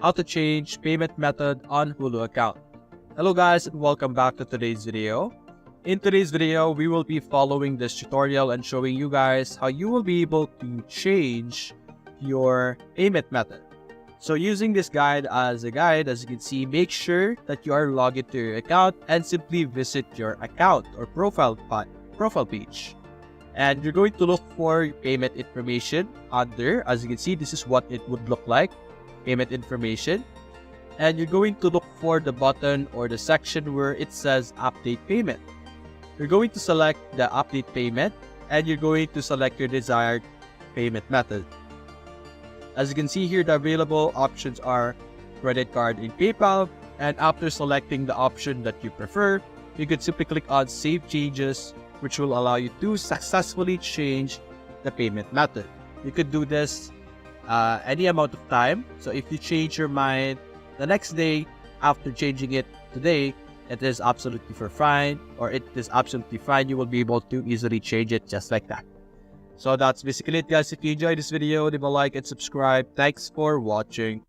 how to change payment method on Hulu account. Hello guys and welcome back to today's video. In today's video, we will be following this tutorial and showing you guys how you will be able to change your payment method. So using this guide as a guide, as you can see, make sure that you are logged into your account and simply visit your account or profile page. And you're going to look for payment information under, as you can see, this is what it would look like, payment information. And you're going to look for the button or the section where it says update payment. You're going to select the update payment and you're going to select your desired payment method. As you can see here, the available options are credit card and PayPal. And after selecting the option that you prefer, you could simply click on Save Changes, which will allow you to successfully change the payment method. You could do this any amount of time. So if you change your mind the next day after changing it today, it is absolutely fine, or it is absolutely fine. You will be able to easily change it just like that. So that's basically it, guys. If you enjoyed this video, leave a like and subscribe. Thanks for watching.